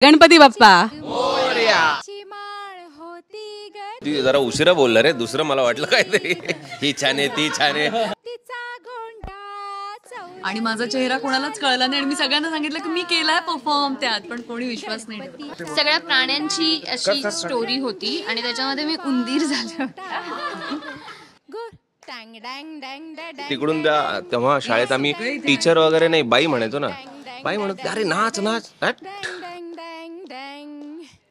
गणपती बाप्पा. ती जरा उशिरा बोलला रे, दुसरं मला वाटलं काहीतरी. ही छान आहे, ती छान आहे. आणि माझा चेहरा कोणालाच कळला नाही आणि मी सगळ्यांना सांगितलं की मी केलाय परफॉर्म त्यात, पण कोणी विश्वास नाही ठेवला. सगळ्या प्राण्यांची अशी स्टोरी होती आणि त्याच्यामध्ये मी उंदीर झाले. तिकडून तेव्हा शाळेत आम्ही टीचर वगैरे नाही, बाई म्हणायचो ना. बाई म्हणत अरे नाच नाच.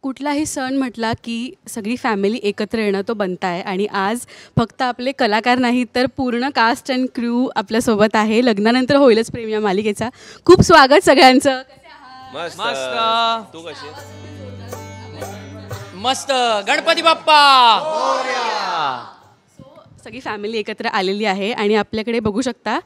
कुठलाही सण म्हटला की सगळी फॅमिली एकत्र येणं तो बनताय. आणि आज फक्त आपले कलाकार नाहीत तर पूर्ण कास्ट अँड क्रू आपल्यासोबत आहे. लग्नानंतर होईलच प्रेम या मालिकेचा. खूप स्वागत सगळ्यांचं. मस्त. तू कशी? मस्त. गणपती बाप्पा. सगळी फॅमिली एकत्र आलेली आहे आणि आपल्याकडे बघू शकता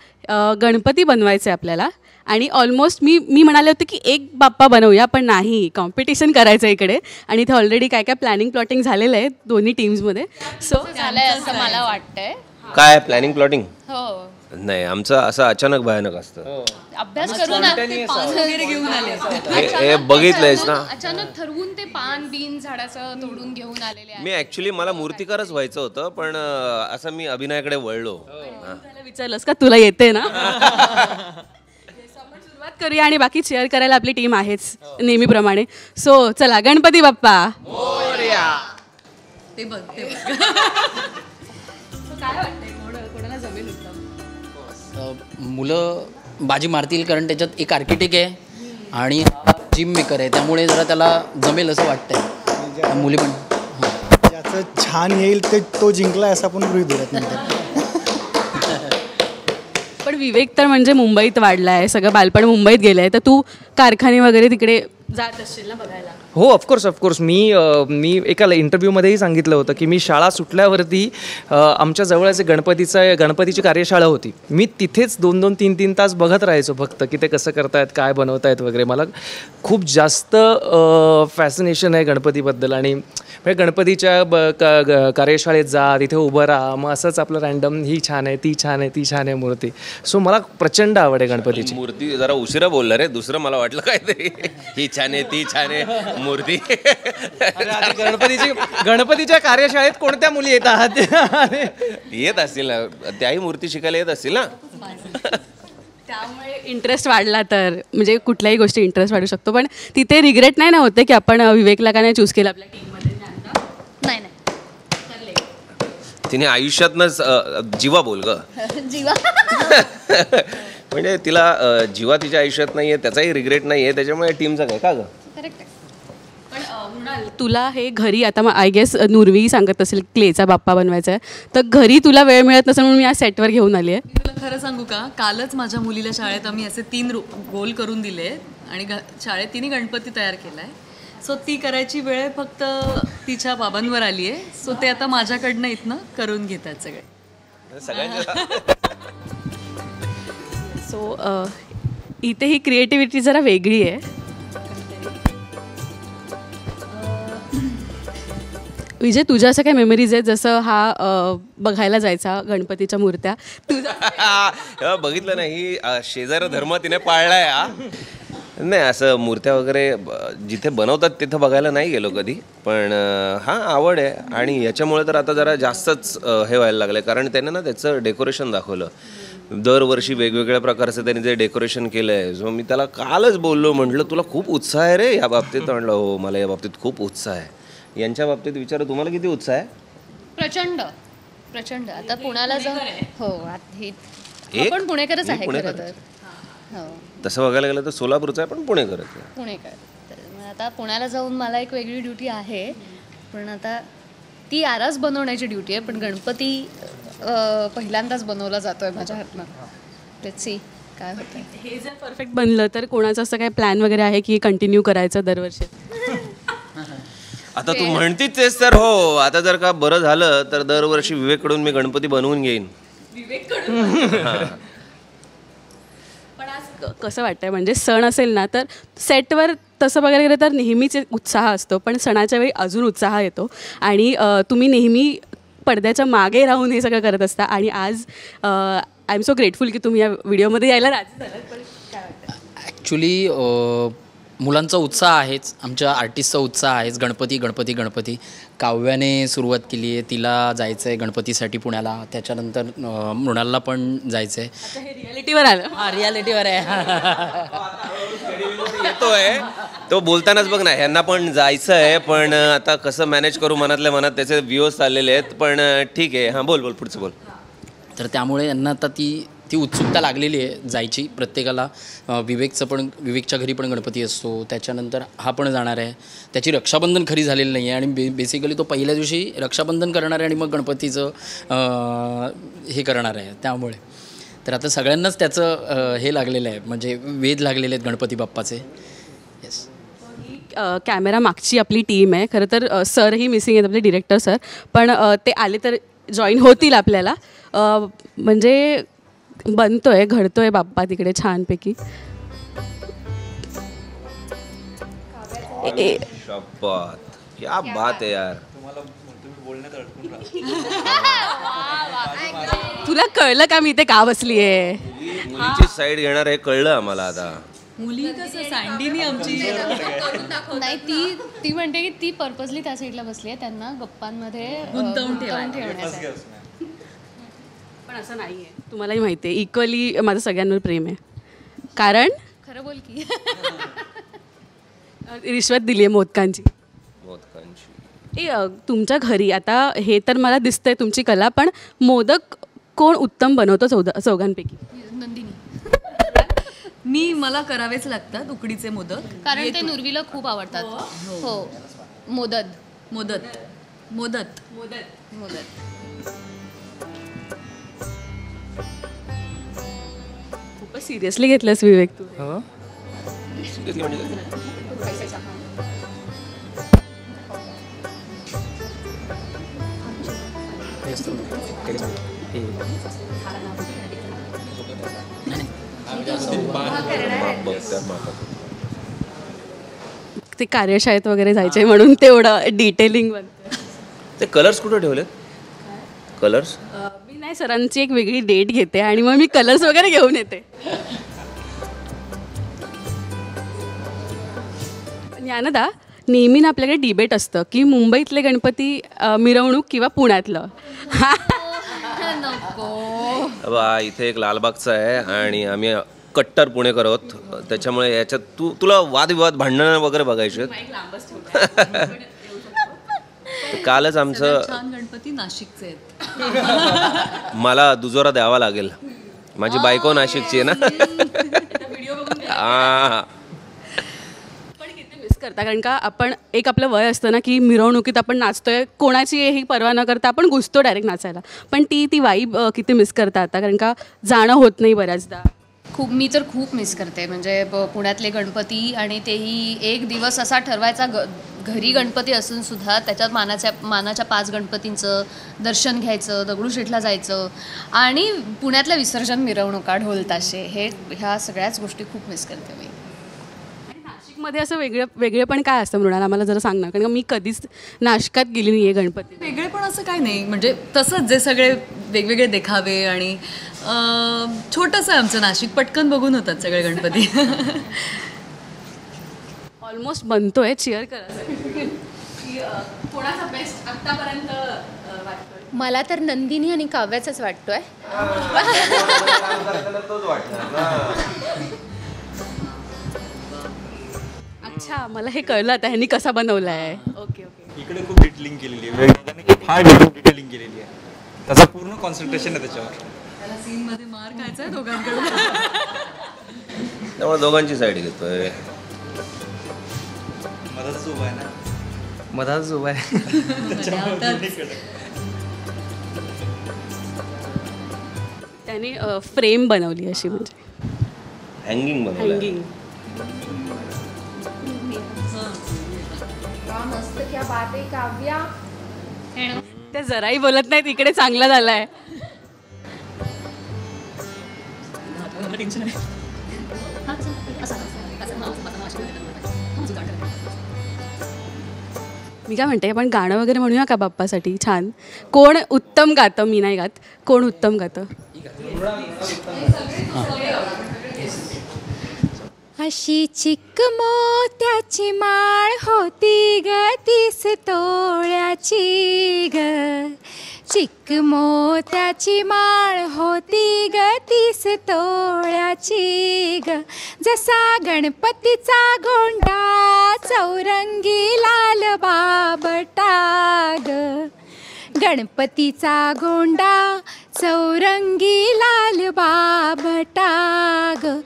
गणपती बनवायचे आपल्याला. आणि ऑलमोस्ट मी म्हणाले होते की एक बाप्पा बनवूया, पण नाही, कॉम्पिटिशन करायचं इकडे. आणि इथे ऑलरेडी काय काय प्लॅनिंग प्लॉटिंग झालेलं आहे दोन्ही टीम्समध्ये. सो झालंय असं मला वाटतंय. काय प्लॅनिंग प्लॉटिंग? हो, नाही, आमचं असं अचानक भयानक असतं. अभ्यास करून पान वगैरे घेऊन आले. हे बघितलंयस ना. अचानक ठरवून ते पान बीन झाडाचं तोडून घेऊन आलेले आहे. मी ऍक्च्युली मला मूर्तिकारच व्हायचं होतं, पण असं मी अभिनयाकडे वळलो. विचारलंस का तुला येते ना? सुरुवात करूया आणि बाकी चेअर करायला आपली टीम आहेच नेहमीप्रमाणे. सो चला, गणपती बाप्पा. ते बघ. काय वाटतंय, कोणाला जमेल उत्तम? मुलं बाजी मारतील, कारण त्याच्यात एक आर्किटेक्ट आहे आणि जिम मेकर आहे, त्यामुळे जरा त्याला जमेल असं वाटतंय. मुली पण ज्याचं छान येईल ते तो जिंकला असं आपण गृहीत धरत नाही. पण विवेक तर म्हणजे मुंबईत वाढला आहे, सगळं बालपण मुंबईत गेलं आहे, तर तू कारखाने वगैरे तिकडे जात असशील ना बघायला? हो, ऑफकोर्स. मी एका इंटरव्ह्यूमध्येही सांगितलं होतं की मी शाळा सुटल्यावरती आमच्या जवळच गणपतीची कार्यशाळा होती. मी तिथेच 2-2, 3-3 तास बघत राहायचो फक्त की ते कसं करतायत, काय बनवतायत वगैरे. मला खूप जास्त फॅसिनेशन आहे गणपतीबद्दल. आणि म्हणजे गणपतीच्या कार्यशाळेत जा, तिथे उभं राहा, मग असंच आपलं रँडम ही छान आहे, ती छान आहे, ती छान आहे मूर्ती. सो मला प्रचंड आवड आहे गणपतीची. मूर्ती जरा उशिरा बोलला रे, दुसरं मला वाटलं काहीतरी. ही छान आहे, ती छान आहे मूर्ती. गणपतीच्या कार्यशाळेत कोणत्या मुली येतात? येत असतील ना, त्याही मूर्ती शिकायला येत असतील ना. त्यामुळे इंटरेस्ट वाढला तर म्हणजे कुठल्याही गोष्टी इंटरेस्ट वाढू शकतो. पण तिथे रिग्रेट नाही ना होते की आपण विवेकला का नाही चूज केलं आपल्या टीममध्ये? नाही. तिने आयुष्यातनंच जीवा बोल ग. जीवा म्हणजे तिला जीवा तिच्या आयुष्यात नाहीये, त्याचाही रिग्रेट नाहीये, त्याच्यामुळे टीमचा काय का ग? करेक्ट आहे. पण तुला हे घरी आता आय गेस नुर्वी सांगत असेल क्लेचा बाप्पा बनवायचा आहे, तर घरी तुला वेळ मिळत नसेल म्हणून मी आज सेटवर घेऊन आली आहे. मी तुला खरं सांगू का, कालच माझ्या मुलीला शाळेत आम्ही असे 3 गोल करून दिले आणि शाळेत तिने गणपती तयार केलाय. सो ती करायची वेळ फक्त तिच्या बाबांवर आली आहे. सो ते आता माझ्याकडनं इथनं करून घेतात सगळे. सो इथे ही क्रिएटिव्हिटी जरा वेगळी आहे. विजय, तुझ्या असं काय मेमरीज आहेत जसं हा बघायला जायचा गणपतीच्या मूर्त्या? तुझा बघितलं नाही, शेजार धर्म तिने पाळलाय. नाही, असं मूर्त्या वगैरे जिथे बनवतात तिथं बघायला नाही गेलो कधी, पण हां आवड आहे. आणि याच्यामुळे तर आता जरा जास्तच हे व्हायला लागलं आहे, कारण त्याने ना त्याचं डेकोरेशन दाखवलं. दरवर्षी वेगवेगळ्या प्रकारचं त्यांनी जे डेकोरेशन केलं आहे. सो मी त्याला कालच बोललो, म्हटलं तुला खूप उत्साह आहे रे या बाबतीत. म्हटलं हो, मला या बाबतीत खूप उत्साह आहे. यांच्या बाबतीत विचार, तुम्हाला किती उत्साह आहे? प्रचंड. आता पुण्याला जाऊ. हो, आपण पुणेकरच आहे खरं तर. हो, तसं बघायला गेलं तर सोलापूरचं आहे, पण पुणेकरच आहे. पुणेकर. आता पुण्याला जाऊन मला एक वेगळी ड्युटी आहे, पण आता ती आरास बनवण्याची ड्युटी आहे. पण गणपती पहिल्यांदाच बनवला जातोय माझ्या हातनं. लेट्स सी काय होतं. हे जर परफेक्ट बनलं तर कोणाचं असं काय प्लॅन वगैरे आहे की कंटिन्यू करायचं दरवर्षी? आता तू म्हणतीच तेच तर. हो, आता जर का बरं झालं तर दरवर्षी विवेककडून मी गणपती बनवून घेईन. पण आज कसं वाटतंय, म्हणजे सण असेल ना तर सेटवर तसं बघायला गेलं तर नेहमीच उत्साह असतो, पण सणाच्या वेळी अजून उत्साह येतो. आणि तुम्ही नेहमी पडद्याच्या मागे राहून हे सगळं करत असता. आणि आज आय एम सो ग्रेटफुल की तुम्ही या व्हिडिओमध्ये यायला राजी झालात. पण काय वाटतं? ॲक्च्युली मुलांचा उत्साह आहेच, आमच्या आर्टिस्टचा उत्साह आहेच. गणपती गणपती गणपती काव्याने सुरुवात केली आहे, तिला जायचं आहे गणपतीसाठी पुण्याला. त्याच्यानंतर मृणालला पण जायचं आहे. हे रियालिटीवर आलं. हा रियालिटीवर आहे. येतोय तो बोलतानाच बघ ना, ह्यांना पण जायचं आहे, पण आता कसं मॅनेज करू मनातल्या मनात त्याचे व्ह्यूज चाललेले आहेत. पण ठीक आहे, हां बोल पुढचं बोल. तर त्यामुळे यांना आता ती उत्सुकता लागलेली आहे जायची प्रत्येकाला. विवेकच्या घरी पण गणपती असतो, त्याच्यानंतर हा पण जाणार आहे. त्याची रक्षाबंधन खरी झालेली नाही आहे आणि बेसिकली तो पहिल्या दिवशी रक्षाबंधन करणार आहे आणि मग गणपतीचं हे करणार आहे. त्यामुळे तर आता सगळ्यांनाच त्याचं हे लागलेलं आहे, म्हणजे वेध लागलेले आहेत गणपती बाप्पाचे. येस. कॅमेरा मागची आपली टीम आहे. खरं तर सरही मिसिंग आहेत, आपले डिरेक्टर सर. पण ते आले तर जॉईन होतील आपल्याला. म्हणजे बनतोय, घडतोय बाप्पा तिकडे छानपैकी. शपथ, क्या बात आहे यार. तुला कळलं का मी इथे का बसली आहे? मुलीची साईड घेणार हे कळलं आम्हाला आता. मुली कसं सँडीनी आमची नाही, ती म्हणते की ती पर्पजली त्या साईडला बसली आहे, त्यांना गप्पांमध्ये गुंतवून ठेवण्यासाठी. पण असं नाही आहे, तुम्हालाही माहिती आहे. इक्वली माझं सगळ्यांवर प्रेम आहे. कारण खरं बोल की. रिश्वत दिली आहे मोदकांची. तुमच्या घरी आता हे तर मला दिसतंय तुमची कला, पण मोदक कोण उत्तम बनवतो चौघांपैकी? नंदिनी. मला करावेच लागतात उकडीचे मोदक, कारण ते नुर्वीला खूप आवडतात. हो. मोदत. खूपच सिरियसली घेतलंस विवेक तू. हो. ते कार्यशाळेत वगैरे जायचे म्हणून तेवढं डिटेलिंग बनतं. ते कलर्स कुठे ठेवलेत? कलर्स मी नाही, सरांची एक वेगळी डेट घेते आणि मग मी कलर्स वगैरे घेऊन येते. ज्ञानदा, नेहमी ना आपल्याकडे डिबेट असतं की मुंबईतले गणपती मिरवणूक किंवा पुण्यातलं. इथे एक लालबागचा आहे आणि आम्ही कट्टर पुणेकर आहोत, त्याच्यामुळे याच्यात तुला वादविवाद भांडणं वगैरे बघायचे. कालच आमचं छान गणपती नाशिकचे आहेत. मला दुजोरा द्यावा लागेल, माझी बायको नाशिकची आहे ना. पण किती मिस करता, कारण का आपण एक आपलं वय असतं ना की मिरवणुकीत आपण नाचतोय, कोणाची ही पर्वा न करता आपण घुसतो डायरेक्ट नाचायला. पण ती वाईब किती मिस करता आता, कारण का जाणं होत नाही बऱ्याचदा. मी तर खूप मिस करते. म्हणजे पुण्यातले गणपती, आणि तेही एक दिवस असा ठरवायचा घरी गणपती असून सुद्धा त्याच्यात मानाच्या 5 गणपतींचं दर्शन घ्यायचं, दगडूशेठला जायचं, आणि पुण्यातल्या विसर्जन मिरवणुका, ढोल ताशे, ह्या सगळ्याच गोष्टी खूप मिस करते मी. नाशिकमध्ये असं वेगळे पण काय असतं मृणाल, आम्हाला जरा सांग ना, कारण मी कधीच नाशिकात गेली नाही आहे गणपती. वेगळे पण असं काही नाही, म्हणजे तसंच जे सगळे वेगवेगळे देखावे आणि छोटंसं आमचं नाशिक, पटकन बघून होतात सगळे गणपती. ऑलमोस्ट बनतोय. चिअर करा. कोणाचा बेस्ट आतापर्यंत वाटतोय? मला तर नंदिनी आणि काव्याचाच वाटतोय. अच्छा, मला हे कळलं आता ह्यांनी कसा बनवला आहे. ओके. इकडे खूप डिटेलिंग केलेली आहे, फार डिटेलिंग केलेली आहे. त्याचं पूर्ण कॉन्सन्ट्रेशन आहे त्याच्यावर. त्याला सीनमध्ये मार खायचा आहे दोघांकडून, त्यामुळे दोघांची साईड घेतोय. मधातच उभा आहे ना. मधातच उभा आहे. त्याने फ्रेम बनवली अशी, म्हणजे हँगिंग बनवलं. हँगिंग. मस्त, क्या बात आहे काव्या. त्या जराही बोलत नाहीत, इकडे चांगला झालाय. मी काय म्हणते, आपण गाणं वगैरे म्हणूया का बाप्पासाठी छान? कोण उत्तम गातं? मी नाही गात. कोण उत्तम गातं? अशी चिक मोत्याची माळ होती ग 30 तोळ्याची ग. चिक मोत्याची माळ होती ग 30 तोळ्याची ग. जसा गणपतीचा गोंडा चौरंगी लाल बाबटा ग. गणपतीचा गोंडा चौरंगी लाल बाबटा ग.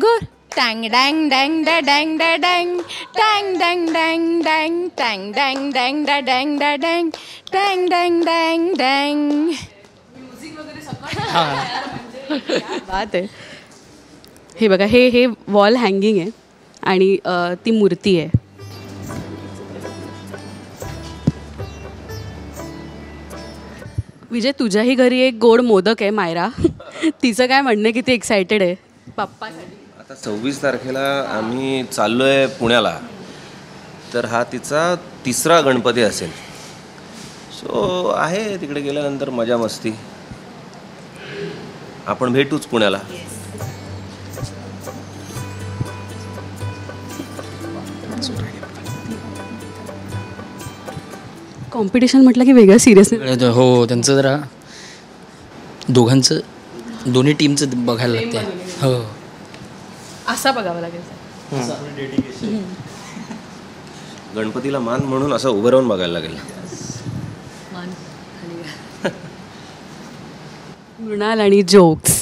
गोर टँग डँग डँग ड डँग ड डँग टँग डँग डँग डँग टँग डँग डँग ड डँग ड डँग टँग डँग डँग डँग. बात आहे. हे बघा, हे वॉल हँगिंग आहे आणि ती मूर्ती आहे. विजय, तुझ्याही घरी एक गोड मोदक आहे मायरा. तिचं काय म्हणणं आहे, किती एक्सायटेड आहे पप्पासाठी? आता 26 तारखेला आम्ही चाललो आहे पुण्याला, तर हा तिचा 3रा गणपती असेल. सो आहे तिकडे गेल्यानंतर मजा मस्ती. आपण भेटूच पुण्याला. कॉम्पिटिशन म्हटलं की वेगळं सिरियसनेस. हो, त्यांचं जरा दोघांचं दोन्ही टीमचं बघायला लागते. हो, असा बघावा लागेल. गणपतीला मान म्हणून असं उभं राहून बघायला लागेल. मृणाल आणि जोक्स.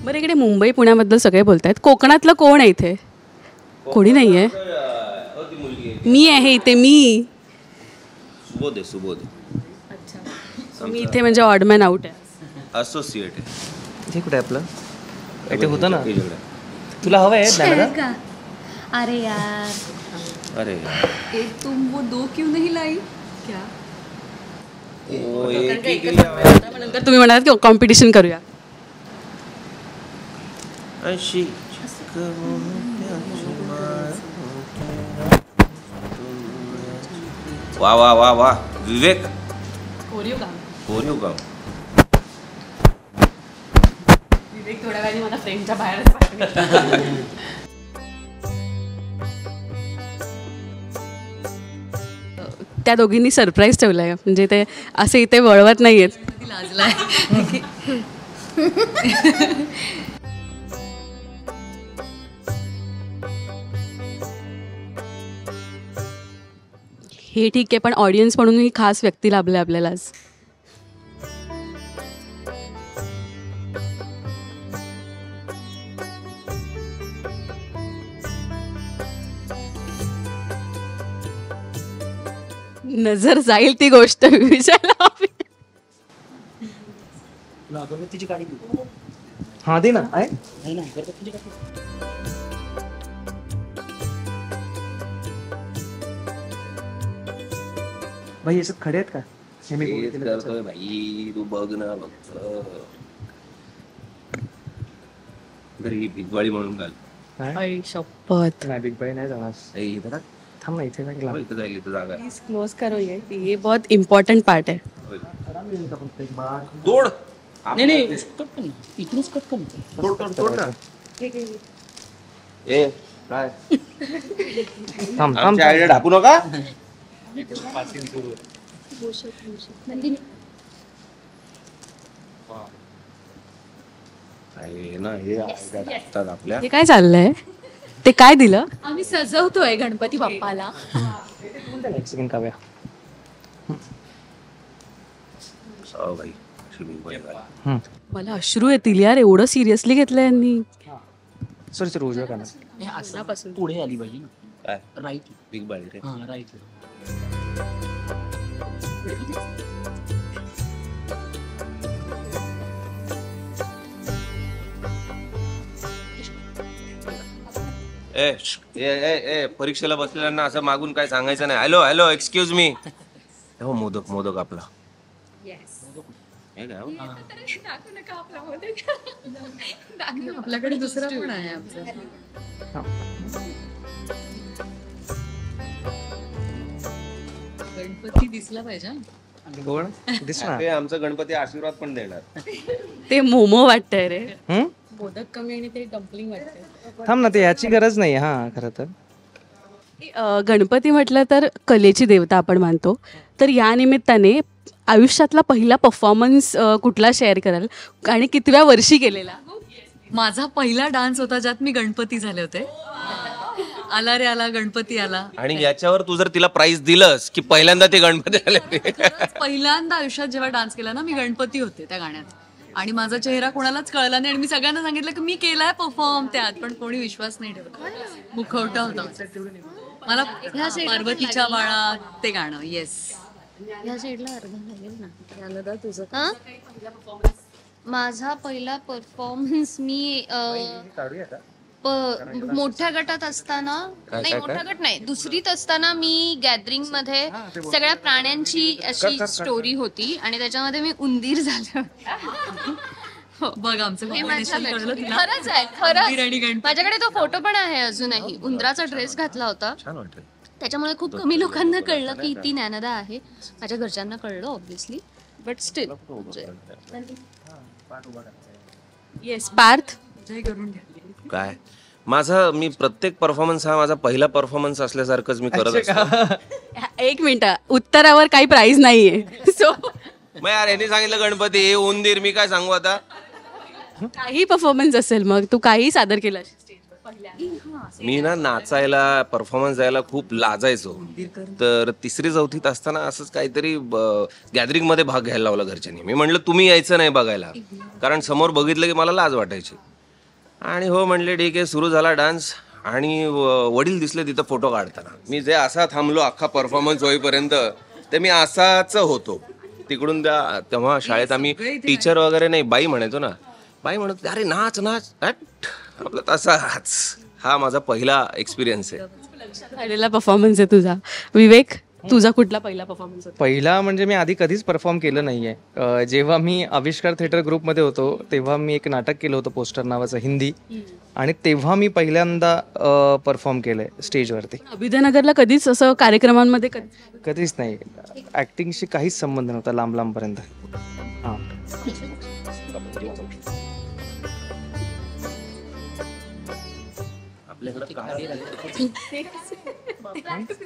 बरं, इकडे मुंबई पुण्याबद्दल सगळे बोलत आहेत. कोकणातलं कोण आहे इथे? कोणी नाही आहे. मी आहे इथे, मी. सुबोध आहे, सुबोध. मी इथे म्हणजे ऑडमॅन आउट आहे. असोसिएट आहे. हे कुठे आहे आपलं? इथे होतं ना. तुला हवं आहे दादा? अरे यार, अरे तुम वो 2 क्यों नहीं लाई क्या? नंतर तुम्ही म्हणालात की कॉम्पिटिशन करूया. अशी वा वा वा वा. विवेक कोरीव काम. विवेक थोड्या वेळाने मला फ्रेंडच्या बाहेरच पाठवेल. त्या दोघींनी सरप्राईज ठेवलंय, म्हणजे ते असे इथे वळवत नाहीयेत. लाजलाय. हे ठीक आहे, पण ऑडियन्स म्हणून ही खास व्यक्ती लाभले आपल्यालाच. नजर जाईल ती गोष्ट विचारला. हां दे ना. आहे भाई, याच्यात खडे आहेत का? हे मी करतोय भाई, तू बघ ना फक्त. घरी भिगवाळी म्हणून घाल. आई शपथ. नाही, बिग बाई नाही जाणार. थांब ना, इथे जाईल. इथं जाईल, इथं जागा. प्लीज क्लोज करो ये बहुत इम्पॉर्टंट पार्ट है. तोड. नाही, इथूनच कट कर. तोड ना. ए काय थांब. आमच्या आईला ढापू नका. आपल्या हे काय चाललंय? ते काय दिलं? आम्ही सजवतोय गणपती बाप्पाला. एक सेकंड काव्या. भाई मला अश्रू येतील यार, एवढं सिरियसली घेतलं यांनी. सॉरी उजव्या कानात. आसनापासून पुढे आली पाहिजे. काय राईट. बिग बाळी रे. हां, राईट. ए ए ए परीक्षेला बसलेल्यांना असं मागून काय सांगायचं नाही. Hello hello, excuse me. हो, मोदक मोदक आपला. आपल्याकडे दुसरा पण आहे आमचा. गणपती दिसला पाहिजे. गोड दिसणार. ते आमचा गणपती आशीर्वाद पण देणार. ते मोमो वाटतंय रे. हं? मोदक कमी आणि ते डम्पलिंग वाटतंय. थांब ना, ते याची गरज नाही हां खरं तर. गणपती म्हटलं तर कलेची देवता आपण मानतो. तर या निमित्ताने आयुष्यातला पहिला परफॉर्मन्स कुठला शेअर कराल आणि कितव्या वर्षी केलेला? माझा पहिला डान्स होता ज्यात मी गणपती झाले होते. आला रे आला गणपती आला. आणि याच्यावर तू जर तिला प्राइस दिलंस की पहिल्यांदा ते गणपती आले ते. खरंच पहिल्यांदा आयुष्यात जेव्हा डान्स केला ना मी गणपती होते त्या गाण्यात. आणि माझा चेहरा कोणालाच कळला नाही आणि मी सगळ्यांना सांगितलं की मी केलाय परफॉर्म त्यात, पण कोणी विश्वास नाही ठेवला. मुखवटा होता मला. पार्वतीच्या बाळा ते गाणं. येस. ह्या साईडला अर्धा लागेल ना तुझं. माझा पहिला परफॉर्मन्स मी मोठ्या गटात असताना, नाही मोठा गट नाही, दुसरीत असताना मी गॅदरिंग मध्ये सगळ्या प्राण्यांची अशी स्टोरी होती आणि त्याच्यामध्ये मी उंदीर झाले होते. बघ आमचं खरंच आहे, खरंच. माझ्याकडे तो फोटो पण आहे अजूनही. उंदराचा ड्रेस घातला होता. त्याच्यामुळे खूप कमी लोकांना कळलं की ती ज्ञानदा आहे. माझ्या घरच्यांना कळलं obviously, but still. Yes Parth. काय मी प्रत्येक परफॉर्मन्स हा माझा पहिला परफॉर्मन्स असल्यासारखंच मी करत असतो. एक मिनिट, उत्तरावर काही प्राइज नाहीये. सो मग यार यांनी सांगितलं गणपती हे उंदीर, मी काय सांगू आता. काही परफॉर्मन्स असेल मग तू काही सादर केलं मी ना नाचायला परफॉर्मन्स द्यायला खूप लाजायचो. तर 3री-4थीत असताना असंच काहीतरी गॅदरिंग मध्ये भाग घ्यायला लावला घरच्यांनी. मी म्हटलं तुम्ही यायचं नाही बघायला, कारण समोर बघितलं की मला लाज वाटायची. आणि हो म्हणले ठीक आहे. सुरू झाला डान्स आणि वडील दिसले तिथं फोटो काढताना. मी जे असा थांबलो अख्खा परफॉर्मन्स होईपर्यंत ते मी असाच होतो. तिकडून तेव्हा शाळेत आम्ही टीचर वगैरे नाही, बाई म्हणायचो ना. बाई म्हणत अरे नाच नाच आपलं तसाच. हा माझा पहिला एक्सपिरियन्स आहे. आलेला परफॉर्मन्स आहे तुझा. विवेक, तुझा कुठला पहिला परफॉर्मन्स होता? पहिला म्हणजे मी आधी कधीच परफॉर्म केलं नाही आहे. जेव्हा मी आविष्कार थिएटर ग्रुपमध्ये होतो तेव्हा मी एक नाटक केलं होतं पोस्टर नावाचं, हिंदी. आणि तेव्हा मी पहिल्यांदा परफॉर्म केलं आहे स्टेजवरती. अभिदयनगरला कधीच असं कार्यक्रमांमध्ये कधीच नाही. ॲक्टिंगशी काहीच संबंध नव्हता लांब लांबपर्यंत. हां.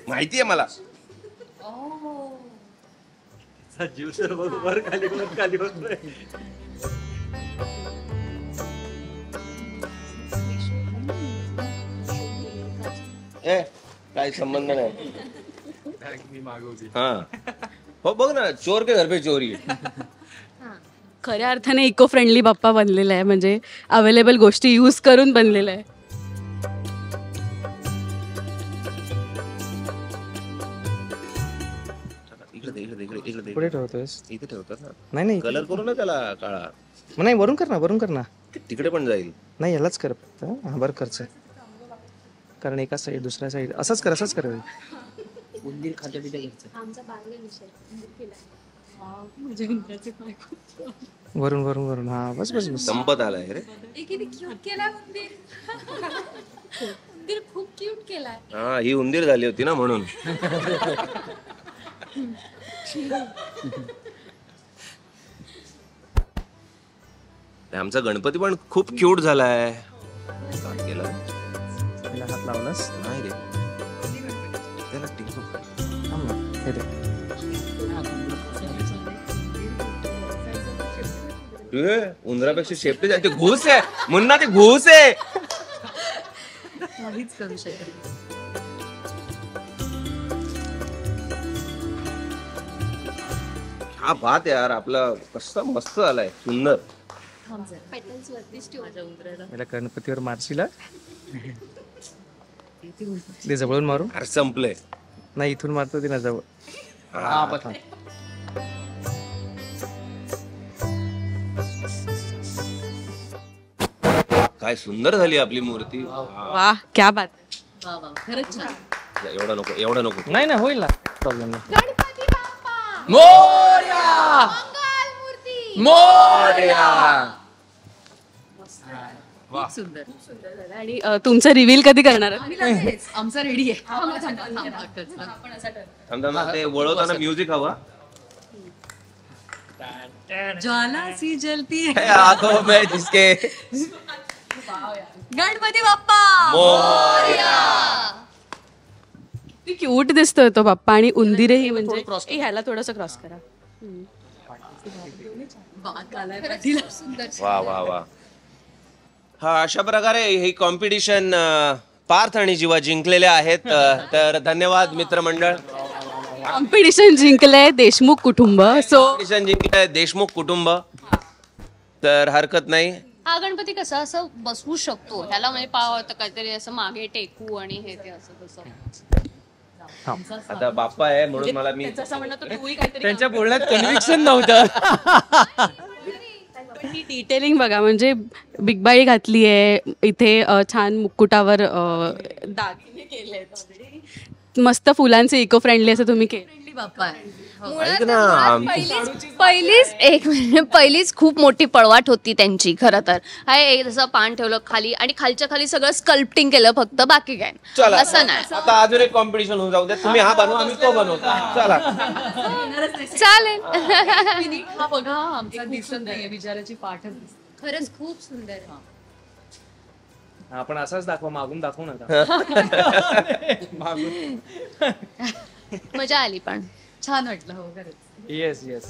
माहितीये मला. जीव तर वर खाली होतोय. काही संबंध नाही. हा हो बघ ना, चोर के घर पे चोरी. खऱ्या अर्थाने इको फ्रेंडली बाप्पा बनलेला आहे. म्हणजे अवेलेबल गोष्टी यूज करून बनलेला आहे. पुढे ठेवतोयस? इथे ठेवतात ना. नाही कलर करू ना त्याला काळा. नाही, वरून कर ना. तिकडे पण जाईल. नाही, यालाच कर फक्त. हां बरं करचं, कारण एका साईड दुसऱ्या साईड असंच कर. उंदीर खात्या पित्या घ्यायचं. वरून हां बस. संपत आलाय रे. खूप क्यूट केलाय. हा ही उंदीर झाली होती ना म्हणून. आमचा गणपती पण खूप क्यूट झालाय. हात लावलास? नाही रे, त्याला टिकू. उंदरापेक्षा शेपटी जाते. घूस आहे मुन्ना, ते घूस आहे. काहीच करू शकत. हा बात यार, आपला कसा मस्त आलाय, सुंदर. मला गणपतीवर मारशील? ते जवळून मारू? अरे संपलंय. नाही, इथून मारतो ते ना जवळ. काय सुंदर झाली आपली मूर्ती. वाह, क्या बात. खरंच छान. एवढं नको. नाही होईल ना, प्रॉब्लेम नाही. सुंदर. आणि तुमचं रिव्हील कधी करणार? आमचा रेडी आहे. ते वळवताना म्युझिक हवा. ज्वाला सी जलती है आंखों में जिसके गणपती बाप्पा ती क्यूट दिसतोय तो बाप्पा आणि उंदीरही म्हणजे ह्याला थोडंसं क्रॉस करा. वा वा वा. हा अशा प्रकारे ही कॉम्पिटिशन पार्थ आणि जीवा जिंकलेले आहेत. तर धन्यवाद मित्रमंडळ. कॉम्पिटिशन जिंकलंय देशमुख कुटुंब. सो कॉम्पिटिशन जिंकलंय देशमुख कुटुंब. तर हरकत नाही. हा गणपती कसा असं बसवू शकतो, ह्याला म्हणजे पावतं काहीतरी असं मागे टेकू आणि हे ते असं तसं. आता बाप्पा आहे म्हणून मला मी असं म्हणलं तर तूही काहीतरी त्यांच्या बोलण्यात कन्व्हिक्शन नव्हतं. पण ती डिटेलिंग बघा, म्हणजे बिग बाई घातली आहे इथे, छान मुकुटावर दागिने केले, मस्त फुलांचे इको फ्रेंडली असं तुम्ही केलं. बाप्पा आहे. ऐक ना, पहिलीच खूप मोठी पळवाट होती त्यांची खरं तर. हाय जसं पान ठेवलं खाली आणि खालच्या खाली सगळं स्कल्प्टिंग केलं फक्त, बाकी काय चला असं नाही. आता अजून एक कॉम्पिटिशन होऊन जाऊ दे. तुम्ही हा बनवा, आम्ही तो बनवतो. चला चालेल. हा बघा आमचा दिसत नाहीये बिचाराची पाठच दिसते. खरंच खूप सुंदर आहे. आपण असाच दाखवा, मागून दाखवू नका. मजा आली पण छान वाटलं. हो खरंच. Yes yes.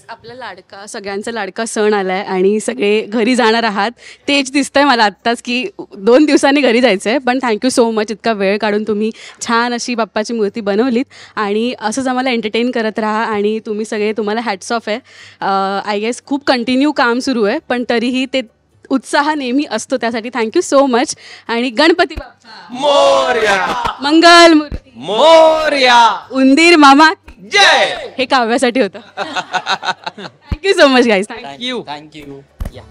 आपला लाडका, सगळ्यांचा लाडका सण आलाय आणि सगळे घरी जाणार आहात. तेच दिसतंय मला आत्ताच की 2 दिवसांनी घरी जायचं आहे. पण थँक्यू सो मच, इतका वेळ काढून तुम्ही छान अशी बाप्पाची मूर्ती बनवलीत आणि असंच आम्हाला एंटरटेन करत राहा. आणि तुम्ही सगळे, तुम्हाला हॅट्स ऑफ आहे. आय गेस खूप कंटिन्यू काम सुरू आहे, पण तरीही ते उत्साह नेहमी असतो, त्यासाठी थँक्यू सो मच. आणि गणपती बाप्पा मोरया, मंगल मूर्ती मोरया, उंदीर मामा जय. हे काव्यासाठी होतं. Thank you so much guys. Thank you. Thank you. या